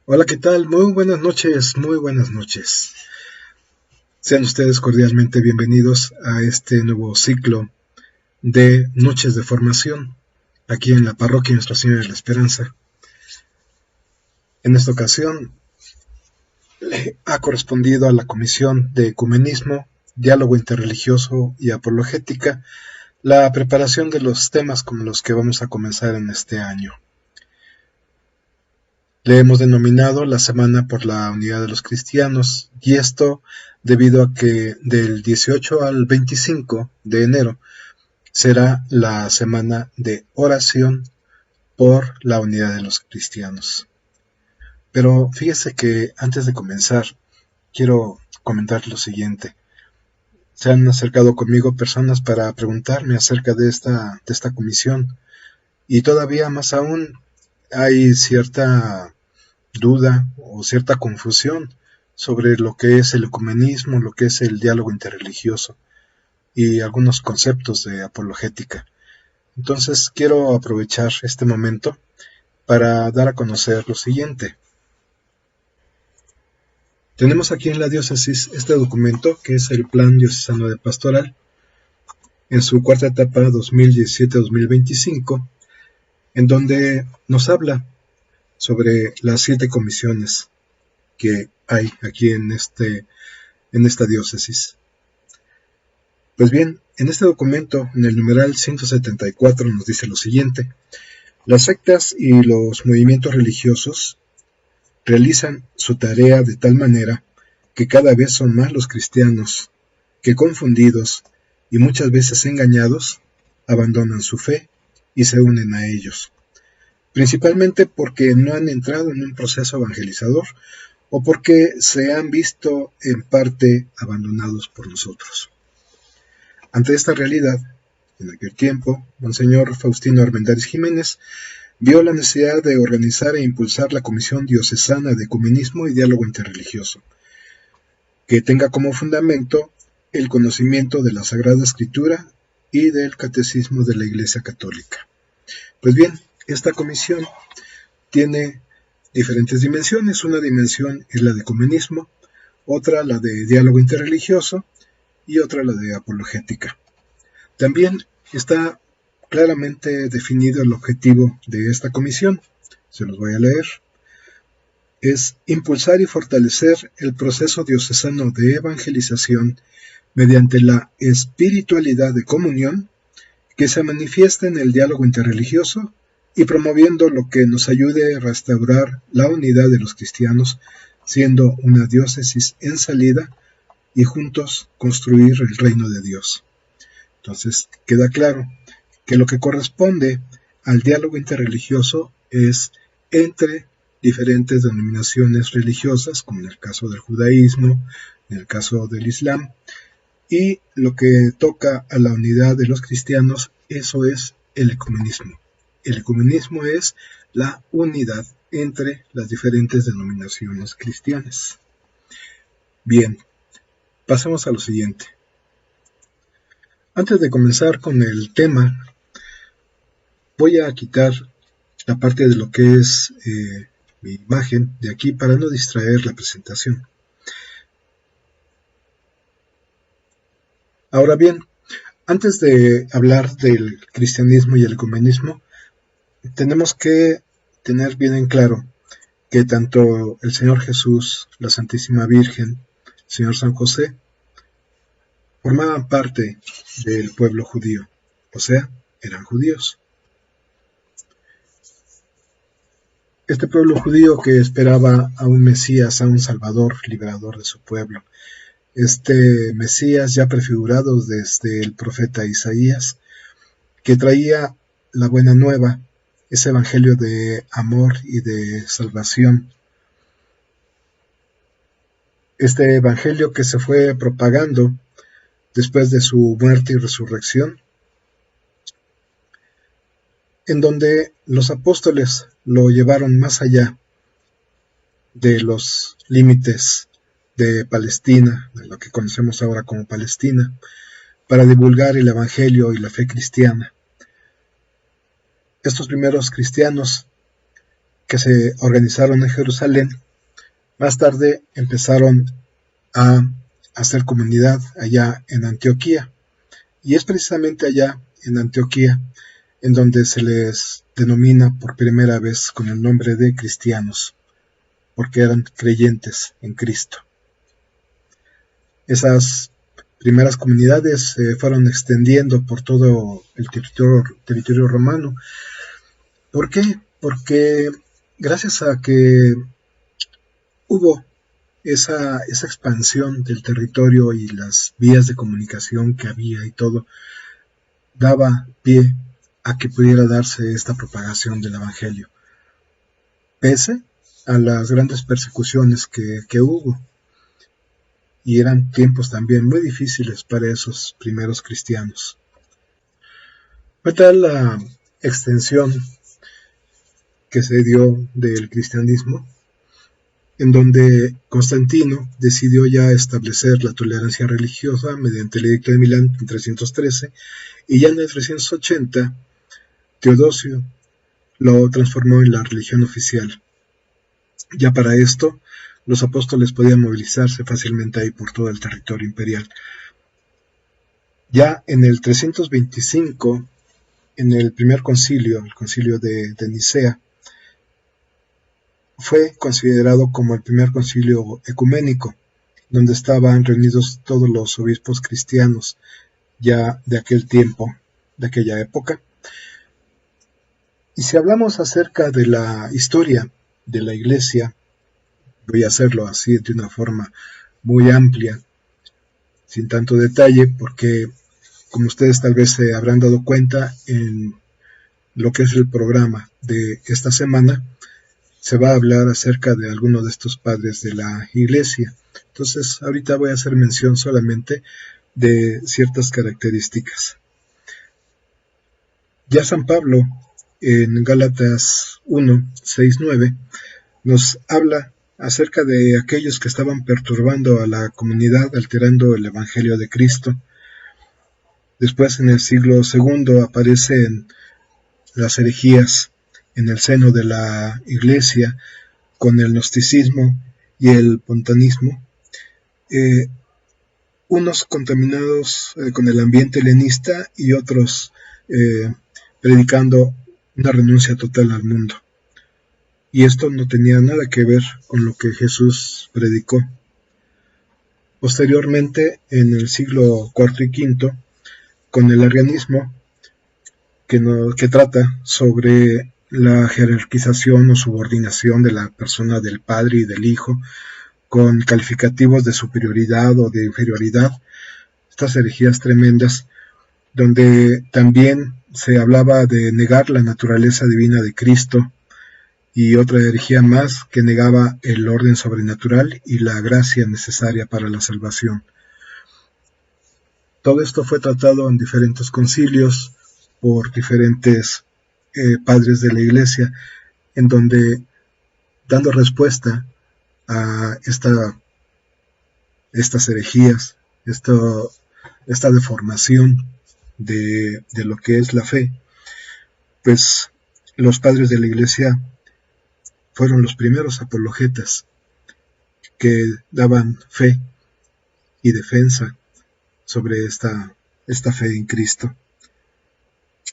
Hola, ¿qué tal? Muy buenas noches, muy buenas noches. Sean ustedes cordialmente bienvenidos a este nuevo ciclo de Noches de Formación, aquí en la Parroquia Nuestra Señora de la Esperanza. En esta ocasión le ha correspondido a la Comisión de Ecumenismo, Diálogo Interreligioso y Apologética la preparación de los temas con los que vamos a comenzar en este año. Le hemos denominado la Semana por la Unidad de los Cristianos, y esto debido a que del 18 al 25 de enero será la semana de oración por la unidad de los cristianos. Pero fíjese que antes de comenzar, quiero comentar lo siguiente. Se han acercado conmigo personas para preguntarme acerca de esta comisión, y todavía más aún hay cierta duda o cierta confusión sobre lo que es el ecumenismo, lo que es el diálogo interreligioso y algunos conceptos de apologética. Entonces quiero aprovechar este momento para dar a conocer lo siguiente. Tenemos aquí en la diócesis este documento que es el Plan Diocesano de Pastoral en su cuarta etapa 2017-2025, en donde nos habla sobre las 7 comisiones que hay aquí en esta diócesis. Pues bien, en este documento, en el numeral 174, nos dice lo siguiente: las sectas y los movimientos religiosos realizan su tarea de tal manera que cada vez son más los cristianos que, confundidos y muchas veces engañados, abandonan su fe y se unen a ellos, principalmente porque no han entrado en un proceso evangelizador o porque se han visto en parte abandonados por nosotros. Ante esta realidad, en aquel tiempo, Monseñor Faustino Armendáriz Jiménez vio la necesidad de organizar e impulsar la Comisión Diocesana de Ecumenismo y Diálogo Interreligioso, que tenga como fundamento el conocimiento de la Sagrada Escritura y del Catecismo de la Iglesia Católica. Pues bien, esta comisión tiene diferentes dimensiones. Una dimensión es la de ecumenismo, otra la de diálogo interreligioso y otra la de apologética. También está claramente definido el objetivo de esta comisión. Se los voy a leer. Es impulsar y fortalecer el proceso diocesano de evangelización mediante la espiritualidad de comunión que se manifiesta en el diálogo interreligioso y promoviendo lo que nos ayude a restaurar la unidad de los cristianos, siendo una diócesis en salida y juntos construir el reino de Dios. Entonces, queda claro que lo que corresponde al diálogo interreligioso es entre diferentes denominaciones religiosas, como en el caso del judaísmo, en el caso del islam, y lo que toca a la unidad de los cristianos, eso es el ecumenismo. El ecumenismo es la unidad entre las diferentes denominaciones cristianas. Bien, pasemos a lo siguiente. Antes de comenzar con el tema, voy a quitar la parte de lo que es mi imagen de aquí para no distraer la presentación. Ahora bien, antes de hablar del cristianismo y el ecumenismo, tenemos que tener bien en claro que tanto el Señor Jesús, la Santísima Virgen, el Señor San José, formaban parte del pueblo judío, o sea, eran judíos. Este pueblo judío que esperaba a un Mesías, a un Salvador, liberador de su pueblo. Este Mesías ya prefigurado desde el profeta Isaías, que traía la buena nueva, ese evangelio de amor y de salvación. Este evangelio que se fue propagando después de su muerte y resurrección, en donde los apóstoles lo llevaron más allá de los límites de Palestina, de lo que conocemos ahora como Palestina, para divulgar el evangelio y la fe cristiana. Estos primeros cristianos que se organizaron en Jerusalén, más tarde empezaron a hacer comunidad allá en Antioquía. Y es precisamente allá en Antioquía en donde se les denomina por primera vez con el nombre de cristianos, porque eran creyentes en Cristo. Esas primeras comunidades se fueron extendiendo por todo el territorio romano. ¿Por qué? Porque gracias a que hubo esa expansión del territorio y las vías de comunicación que había y todo, daba pie a que pudiera darse esta propagación del Evangelio, pese a las grandes persecuciones que hubo. Y eran tiempos también muy difíciles para esos primeros cristianos. Fue tal la extensión que se dio del cristianismo, en donde Constantino decidió ya establecer la tolerancia religiosa mediante el Edicto de Milán en 313, y ya en el 380 Teodosio lo transformó en la religión oficial. Ya para esto, los apóstoles podían movilizarse fácilmente ahí por todo el territorio imperial. Ya en el 325, en el primer concilio, el concilio de Nicea, fue considerado como el primer concilio ecuménico, donde estaban reunidos todos los obispos cristianos ya de aquel tiempo, de aquella época. Y si hablamos acerca de la historia de la Iglesia, voy a hacerlo así de una forma muy amplia, sin tanto detalle, porque como ustedes tal vez se habrán dado cuenta, en lo que es el programa de esta semana, se va a hablar acerca de algunos de estos padres de la Iglesia. Entonces, ahorita voy a hacer mención solamente de ciertas características. Ya San Pablo, en Gálatas 1, 6, 9, nos habla acerca de aquellos que estaban perturbando a la comunidad, alterando el Evangelio de Cristo. Después, en el siglo II, aparecen las herejías en el seno de la Iglesia, con el gnosticismo y el pontanismo, unos contaminados con el ambiente helenista y otros predicando una renuncia total al mundo. Y esto no tenía nada que ver con lo que Jesús predicó. Posteriormente, en el siglo IV y V, con el arrianismo, que trata sobre la jerarquización o subordinación de la persona del Padre y del Hijo, con calificativos de superioridad o de inferioridad, estas herejías tremendas, donde también se hablaba de negar la naturaleza divina de Cristo, y otra herejía más que negaba el orden sobrenatural y la gracia necesaria para la salvación. Todo esto fue tratado en diferentes concilios por diferentes padres de la Iglesia, en donde, dando respuesta a estas herejías, esta deformación de lo que es la fe, pues los padres de la Iglesia fueron los primeros apologetas que daban fe y defensa sobre esta fe en Cristo.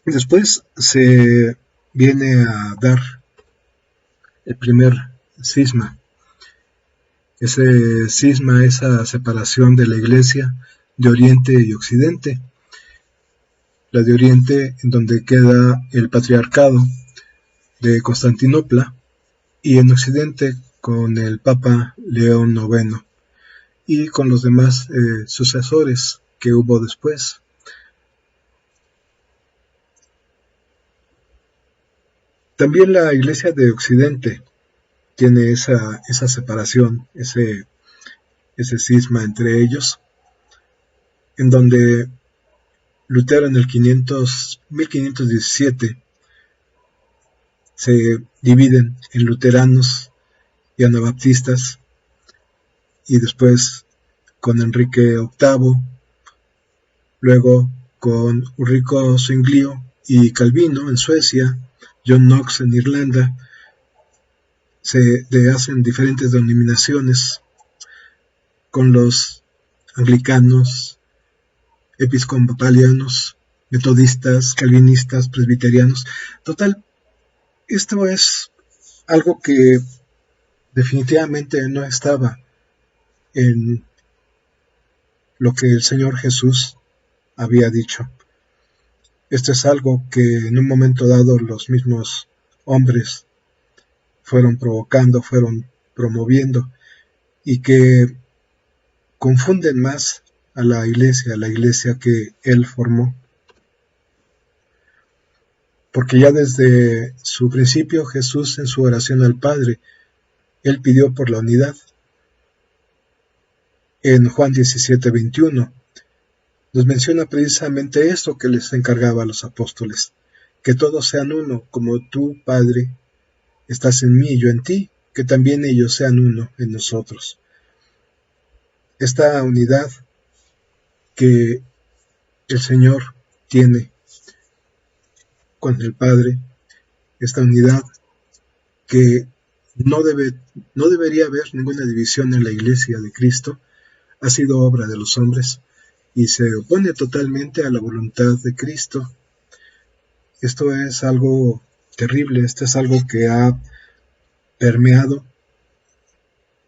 Después se viene a dar el primer cisma. Ese cisma, esa separación de la Iglesia de Oriente y Occidente. La de Oriente, en donde queda el patriarcado de Constantinopla, y en Occidente con el Papa León IX y con los demás sucesores que hubo después. También la Iglesia de Occidente tiene esa separación, ese cisma entre ellos, en donde Lutero en el 1517 se dividen en luteranos y anabaptistas, y después con Enrique VIII, luego con Ulrico Zwinglio y Calvino en Suecia, John Knox en Irlanda, se le hacen diferentes denominaciones con los anglicanos, episcopalianos, metodistas, calvinistas, presbiterianos. Total, esto es algo que definitivamente no estaba en lo que el Señor Jesús había dicho. Esto es algo que en un momento dado los mismos hombres fueron provocando, fueron promoviendo, y que confunden más a la iglesia que Él formó. Porque ya desde su principio Jesús, en su oración al Padre, Él pidió por la unidad. En Juan 17:21 nos menciona precisamente esto que les encargaba a los apóstoles: que todos sean uno, como tú, Padre, estás en mí y yo en ti, que también ellos sean uno en nosotros. Esta unidad que el Señor tiene con el Padre, esta unidad que no debería haber ninguna división en la Iglesia de Cristo, ha sido obra de los hombres y se opone totalmente a la voluntad de Cristo. Esto es algo terrible, esto es algo que ha permeado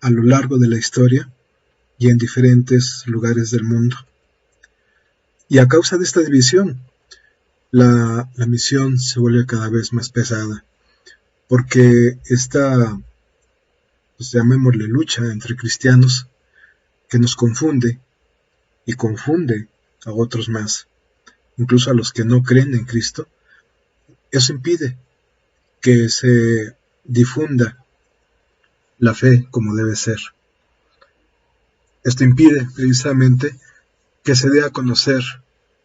a lo largo de la historia y en diferentes lugares del mundo. Y a causa de esta división, la misión se vuelve cada vez más pesada, porque esta, pues llamémosle, lucha entre cristianos, que nos confunde y confunde a otros más, incluso a los que no creen en Cristo. Eso impide que se difunda la fe como debe ser. Esto impide precisamente que se dé a conocer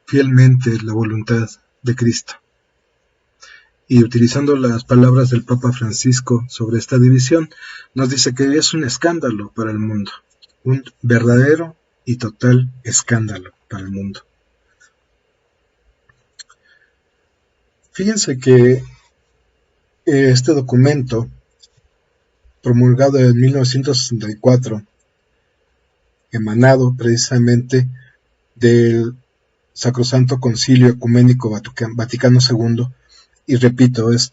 fielmente la voluntad de Cristo. Y utilizando las palabras del Papa Francisco sobre esta división, nos dice que es un escándalo para el mundo, un verdadero y total escándalo para el mundo. Fíjense que este documento, promulgado en 1964, emanado precisamente del Sacrosanto Concilio Ecuménico Vaticano II, y repito, es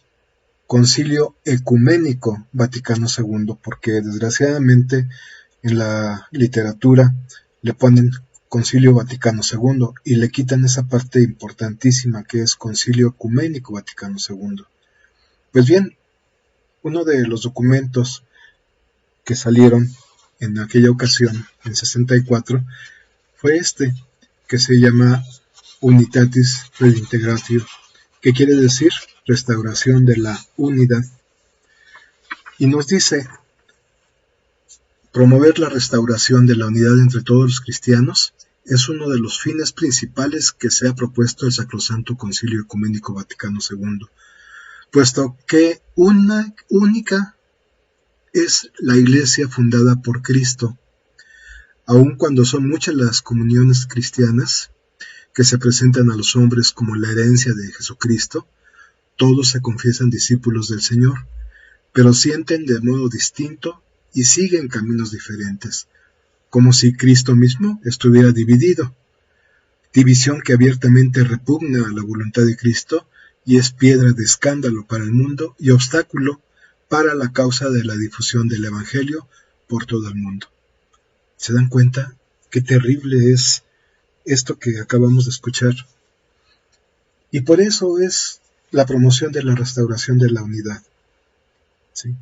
Concilio Ecuménico Vaticano II, porque desgraciadamente en la literatura le ponen Concilio Vaticano II y le quitan esa parte importantísima que es Concilio Ecuménico Vaticano II. Pues bien, uno de los documentos que salieron en aquella ocasión, en 64, fue este, que se llama Unitatis Redintegratio, que quiere decir restauración de la unidad. Y nos dice: promover la restauración de la unidad entre todos los cristianos es uno de los fines principales que se ha propuesto el Sacrosanto Concilio Ecuménico Vaticano II, puesto que única es la Iglesia fundada por Cristo, aun cuando son muchas las comuniones cristianas que se presentan a los hombres como la herencia de Jesucristo. Todos se confiesan discípulos del Señor, pero sienten de modo distinto y siguen caminos diferentes, como si Cristo mismo estuviera dividido, división que abiertamente repugna a la voluntad de Cristo y es piedra de escándalo para el mundo y obstáculo para la causa de la difusión del Evangelio por todo el mundo. ¿Se dan cuenta qué terrible es esto que acabamos de escuchar? Y por eso es la promoción de la restauración de la unidad. ¿Sí?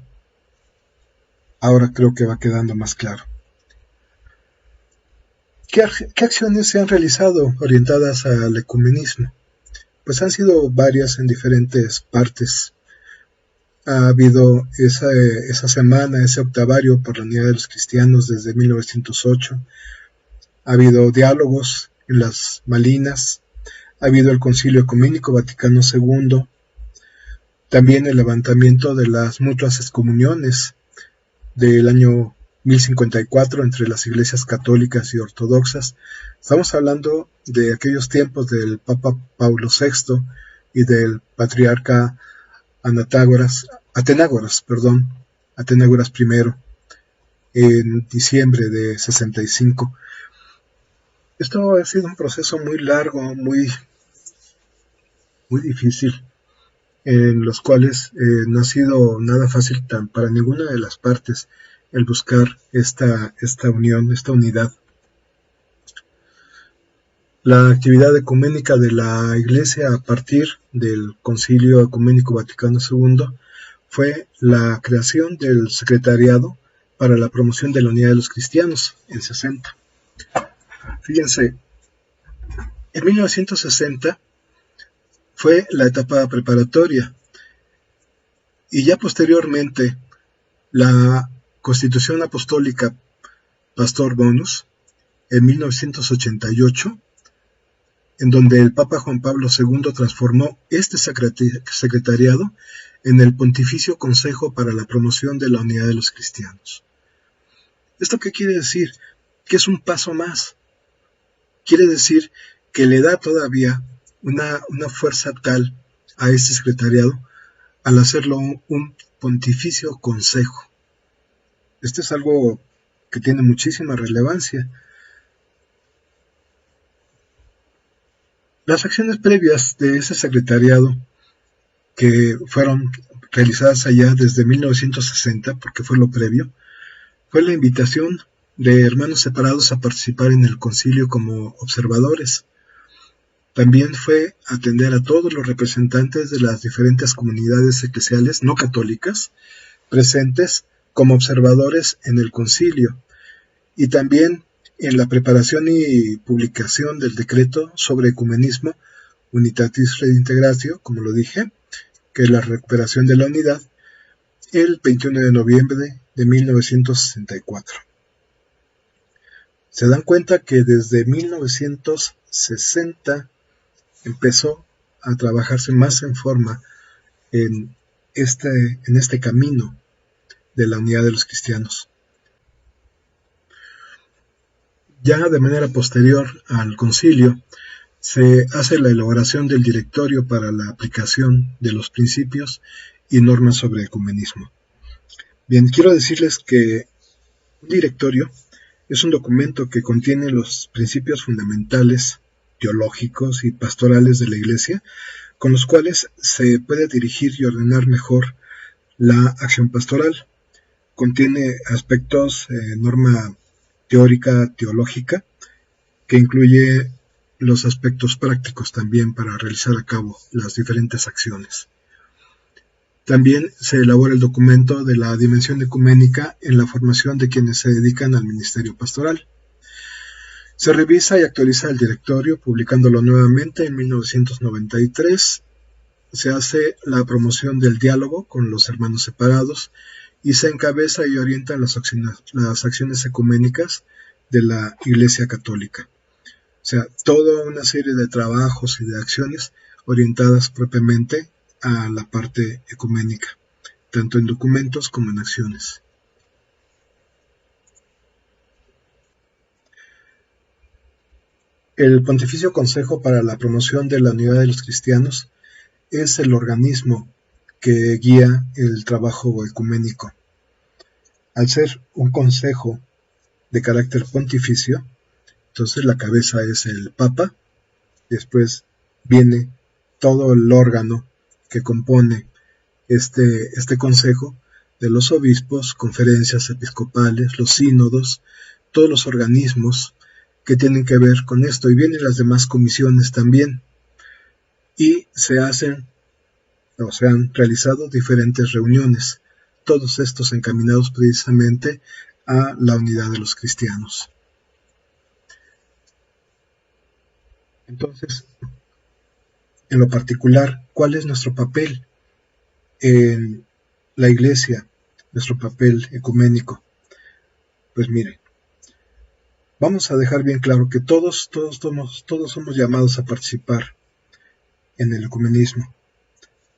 Ahora creo que va quedando más claro. ¿Qué acciones se han realizado orientadas al ecumenismo? Pues han sido varias en diferentes partes. Ha habido esa semana, ese octavario por la unidad de los cristianos desde 1908. Ha habido diálogos en las Malinas. Ha habido el Concilio Ecuménico Vaticano II. También el levantamiento de las mutuas excomuniones del año 1054 entre las iglesias católicas y ortodoxas. Estamos hablando de aquellos tiempos del Papa Paulo VI y del patriarca Atenágoras, Atenágoras I, en diciembre de 65. Esto ha sido un proceso muy largo, muy difícil, en los cuales no ha sido nada fácil para ninguna de las partes el buscar esta unión, esta unidad. La actividad ecuménica de la Iglesia a partir del Concilio Ecuménico Vaticano II fue la creación del Secretariado para la Promoción de la Unidad de los Cristianos en 60. Fíjense, en 1960 fue la etapa preparatoria y ya posteriormente la Constitución Apostólica Pastor Bonus en 1988, en donde el Papa Juan Pablo II transformó este secretariado en el Pontificio Consejo para la Promoción de la Unidad de los Cristianos. ¿Esto qué quiere decir? Que es un paso más. Quiere decir que le da todavía una fuerza tal a este secretariado al hacerlo un Pontificio Consejo. Esto es algo que tiene muchísima relevancia. Las acciones previas de ese secretariado, que fueron realizadas allá desde 1960, porque fue lo previo, fue la invitación de hermanos separados a participar en el concilio como observadores. También fue atender a todos los representantes de las diferentes comunidades eclesiales no católicas presentes como observadores en el concilio, y también en la preparación y publicación del decreto sobre ecumenismo Unitatis Redintegratio, como lo dije, que es la recuperación de la unidad, el 21 de noviembre de 1964. Se dan cuenta que desde 1960 empezó a trabajarse más en forma en este camino de la unidad de los cristianos. Ya de manera posterior al concilio, se hace la elaboración del directorio para la aplicación de los principios y normas sobre ecumenismo. Bien, quiero decirles que un directorio es un documento que contiene los principios fundamentales, teológicos y pastorales de la Iglesia, con los cuales se puede dirigir y ordenar mejor la acción pastoral. Contiene aspectos, norma teórica, teológica, que incluye los aspectos prácticos también para realizar a cabo las diferentes acciones. También se elabora el documento de la dimensión ecuménica en la formación de quienes se dedican al ministerio pastoral. Se revisa y actualiza el directorio, publicándolo nuevamente en 1993. Se hace la promoción del diálogo con los hermanos separados y se encabeza y orienta las acciones ecuménicas de la Iglesia Católica. O sea, toda una serie de trabajos y de acciones orientadas propiamente a la parte ecuménica, tanto en documentos como en acciones. El Pontificio Consejo para la Promoción de la Unidad de los Cristianos es el organismo que guía el trabajo ecuménico. Al ser un consejo de carácter pontificio, entonces la cabeza es el Papa, después viene todo el órgano que compone este consejo de los obispos, conferencias episcopales, los sínodos, todos los organismos que tienen que ver con esto, y vienen las demás comisiones también, y se han realizado diferentes reuniones, todos estos encaminados precisamente a la unidad de los cristianos. Entonces, en lo particular, ¿cuál es nuestro papel en la Iglesia, nuestro papel ecuménico? Pues miren, vamos a dejar bien claro que todos somos llamados a participar en el ecumenismo.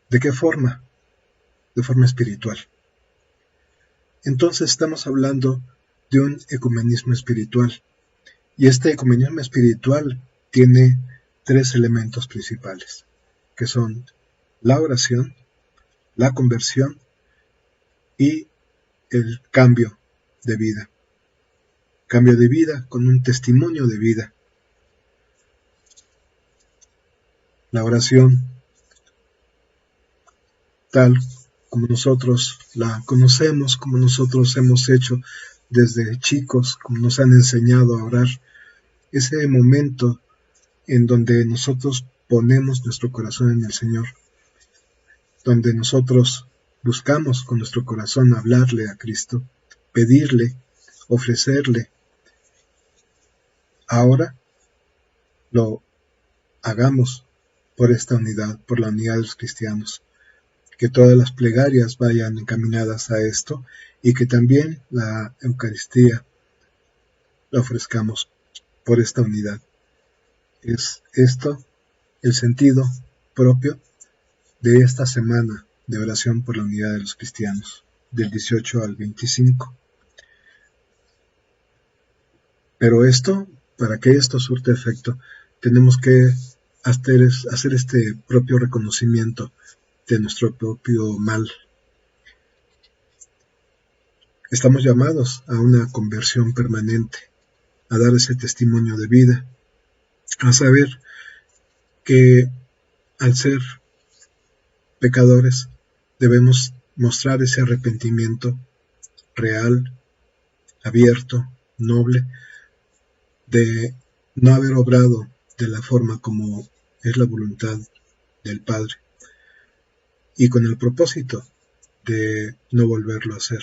¿De qué forma? De forma espiritual. Entonces estamos hablando de un ecumenismo espiritual. Y este ecumenismo espiritual tiene tres elementos principales, que son la oración, la conversión y el cambio de vida. Cambio de vida con un testimonio de vida. La oración, tal como nosotros la conocemos, como nosotros hemos hecho desde chicos, como nos han enseñado a orar, ese momento en donde nosotros ponemos nuestro corazón en el Señor, donde nosotros buscamos con nuestro corazón hablarle a Cristo, pedirle, ofrecerle. Ahora lo hagamos por esta unidad, por la unidad de los cristianos. Que todas las plegarias vayan encaminadas a esto y que también la Eucaristía la ofrezcamos por esta unidad. Es esto el sentido propio de esta semana de oración por la unidad de los cristianos, del 18 al 25. Pero para que esto surte efecto, tenemos que hacer este propio reconocimiento de nuestro propio mal. Estamos llamados a una conversión permanente, a dar ese testimonio de vida, a saber que al ser pecadores debemos mostrar ese arrepentimiento real, abierto, noble, de no haber obrado de la forma como es la voluntad del Padre y con el propósito de no volverlo a hacer.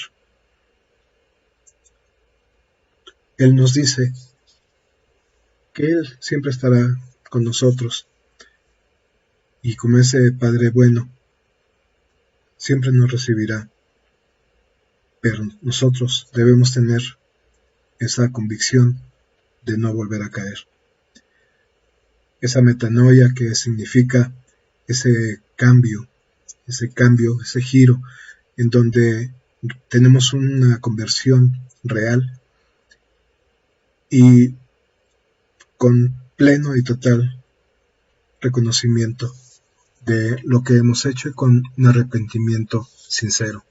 Él nos dice que Él siempre estará con nosotros y como ese Padre bueno siempre nos recibirá, pero nosotros debemos tener esa convicción de no volver a caer. Esa metanoia que significa ese cambio, ese giro, en donde tenemos una conversión real y con pleno y total reconocimiento de lo que hemos hecho y con un arrepentimiento sincero.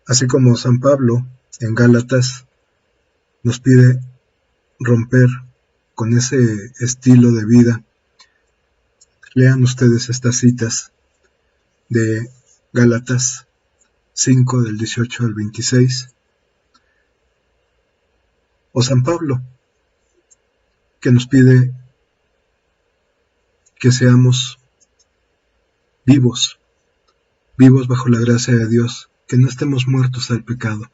Así como San Pablo en Gálatas nos pide romper con ese estilo de vida, lean ustedes estas citas de Gálatas 5 del 18 al 26, o San Pablo que nos pide que seamos vivos bajo la gracia de Dios, que no estemos muertos al pecado.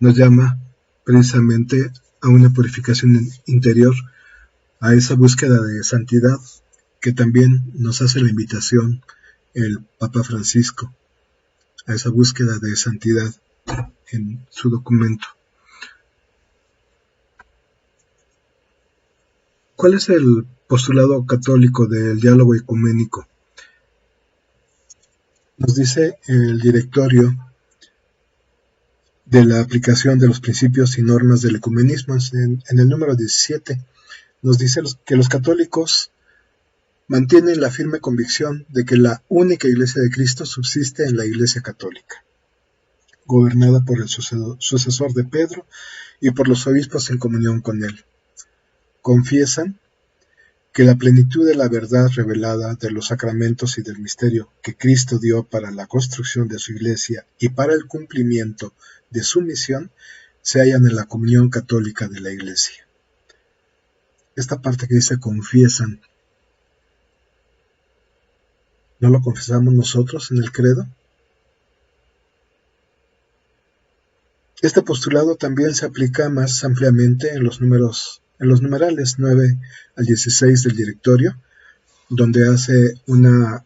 Nos llama precisamente a una purificación interior, a esa búsqueda de santidad que también nos hace la invitación el Papa Francisco, a esa búsqueda de santidad en su documento. ¿Cuál es el postulado católico del diálogo ecuménico? Nos dice el directorio de la aplicación de los principios y normas del ecumenismo, en el número 17, nos dice que los católicos mantienen la firme convicción de que la única Iglesia de Cristo subsiste en la Iglesia católica, gobernada por el sucesor de Pedro y por los obispos en comunión con él. Confiesan que la plenitud de la verdad revelada de los sacramentos y del misterio que Cristo dio para la construcción de su Iglesia y para el cumplimiento de su misión se hallan en la comunión católica de la Iglesia. Esta parte que dice confiesan, ¿no lo confesamos nosotros en el credo? Este postulado también se aplica más ampliamente en los numerales 9 al 16 del directorio, donde hace una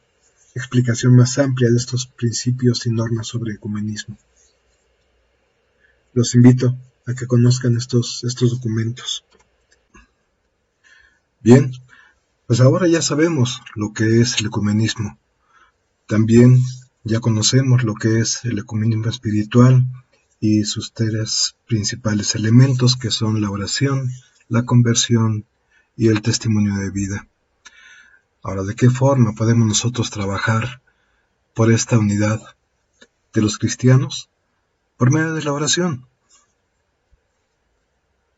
explicación más amplia de estos principios y normas sobre ecumenismo. Los invito a que conozcan estos documentos. Bien, pues ahora ya sabemos lo que es el ecumenismo. También ya conocemos lo que es el ecumenismo espiritual y sus tres principales elementos, que son la oración, la conversión y el testimonio de vida. Ahora, ¿de qué forma podemos nosotros trabajar por esta unidad de los cristianos por medio de la oración.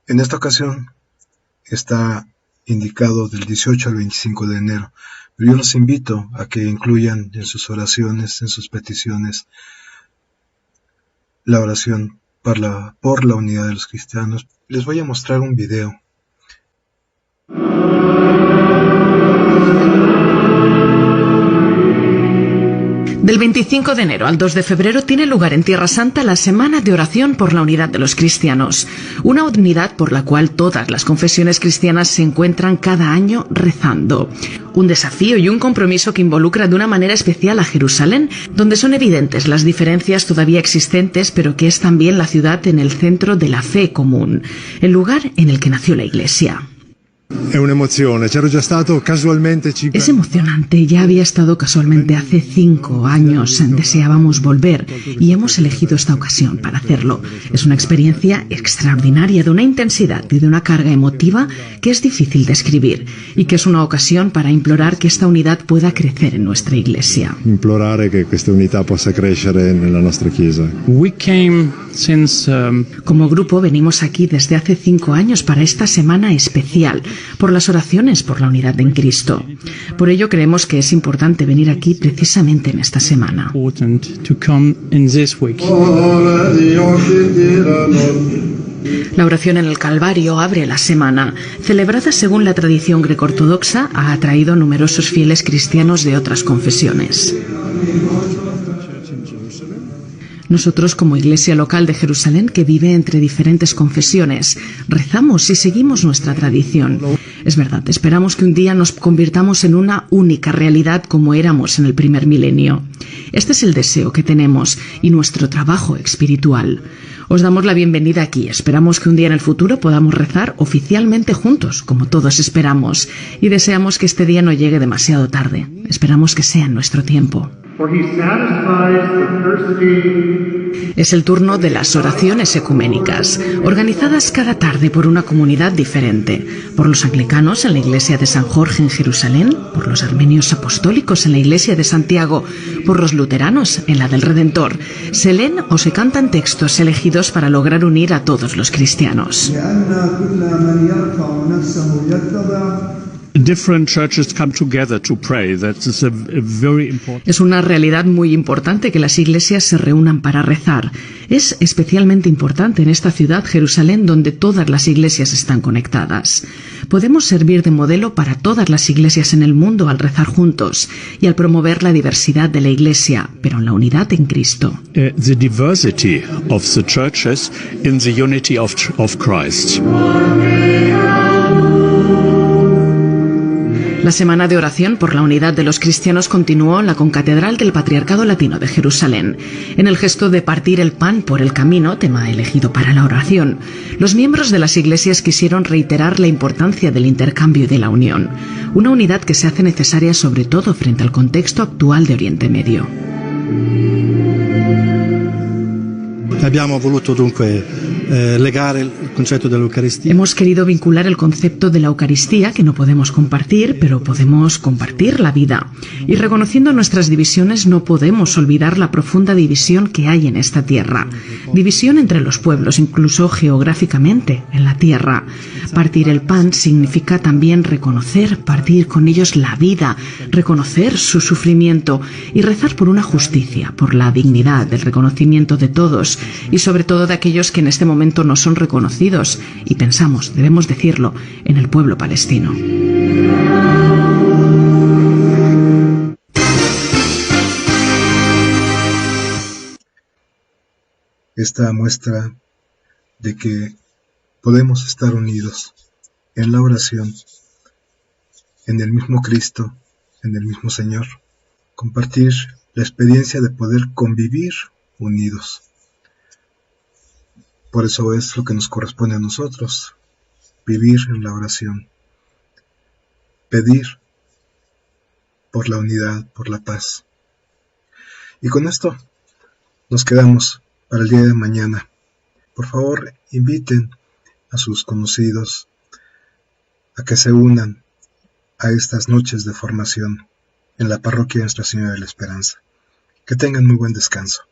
En esta ocasión está indicado del 18 al 25 de enero, pero yo los invito a que incluyan en sus oraciones, en sus peticiones, la oración por la unidad de los cristianos. Les voy a mostrar un video. Del 25 de enero al 2 de febrero tiene lugar en Tierra Santa la Semana de Oración por la Unidad de los Cristianos, una unidad por la cual todas las confesiones cristianas se encuentran cada año rezando. Un desafío y un compromiso que involucra de una manera especial a Jerusalén, donde son evidentes las diferencias todavía existentes, pero que es también la ciudad en el centro de la fe común, el lugar en el que nació la Iglesia. Es emocionante, ya había estado casualmente hace 5 años, deseábamos volver y hemos elegido esta ocasión para hacerlo. Es una experiencia extraordinaria, de una intensidad y de una carga emotiva que es difícil describir y que es una ocasión para implorar que esta unidad pueda crecer en nuestra iglesia. Implorare che questa unità possa crescere nella nostra chiesa. Como grupo venimos aquí desde hace 5 años para esta semana especial, por las oraciones por la unidad en Cristo. Por ello creemos que es importante venir aquí precisamente en esta semana. La oración en el Calvario abre la semana. Celebrada según la tradición greco-ortodoxa, ha atraído a numerosos fieles cristianos de otras confesiones. Nosotros, como iglesia local de Jerusalén que vive entre diferentes confesiones, rezamos y seguimos nuestra tradición. Es verdad, esperamos que un día nos convirtamos en una única realidad como éramos en el primer milenio. Este es el deseo que tenemos y nuestro trabajo espiritual. Os damos la bienvenida aquí. Esperamos que un día en el futuro podamos rezar oficialmente juntos, como todos esperamos, y deseamos que este día no llegue demasiado tarde. Esperamos que sea en nuestro tiempo. Es el turno de las oraciones ecuménicas, organizadas cada tarde por una comunidad diferente, por los anglicanos en la iglesia de San Jorge en Jerusalén, por los armenios apostólicos en la iglesia de Santiago, por los luteranos en la del Redentor. Se leen o se cantan textos elegidos para lograr unir a todos los cristianos. Es una realidad muy importante que las iglesias se reúnan para rezar. Es especialmente importante en esta ciudad, Jerusalén, donde todas las iglesias están conectadas. Podemos servir de modelo para todas las iglesias en el mundo al rezar juntos y al promover la diversidad de la iglesia, pero en la unidad en Cristo. The diversity of the churches in the unity of Christ. La semana de oración por la unidad de los cristianos continuó en la concatedral del Patriarcado Latino de Jerusalén. En el gesto de partir el pan por el camino, tema elegido para la oración, los miembros de las iglesias quisieron reiterar la importancia del intercambio y de la unión, una unidad que se hace necesaria sobre todo frente al contexto actual de Oriente Medio. Abbiamo voluto dunque legare il concetto dell'Eucaristia. Hemos querido vincular el concepto de la Eucaristía, que no podemos compartir, pero podemos compartir la vida. Y reconociendo nuestras divisiones, no podemos olvidar la profunda división que hay en esta tierra. División entre los pueblos, incluso geográficamente, en la tierra. Partir el pan significa también reconocer, partir con ellos la vida, reconocer su sufrimiento y rezar por una justicia, por la dignidad, el reconocimiento de todos y sobre todo de aquellos que en este momento no son reconocidos, y pensamos, debemos decirlo, en el pueblo palestino. Esta muestra de que podemos estar unidos en la oración, en el mismo Cristo, en el mismo Señor, compartir la experiencia de poder convivir unidos. Por eso es lo que nos corresponde a nosotros, vivir en la oración, pedir por la unidad, por la paz. Y con esto nos quedamos para el día de mañana. Por favor, inviten a sus conocidos a que se unan a estas noches de formación en la parroquia Nuestra Señora de la Esperanza. Que tengan muy buen descanso.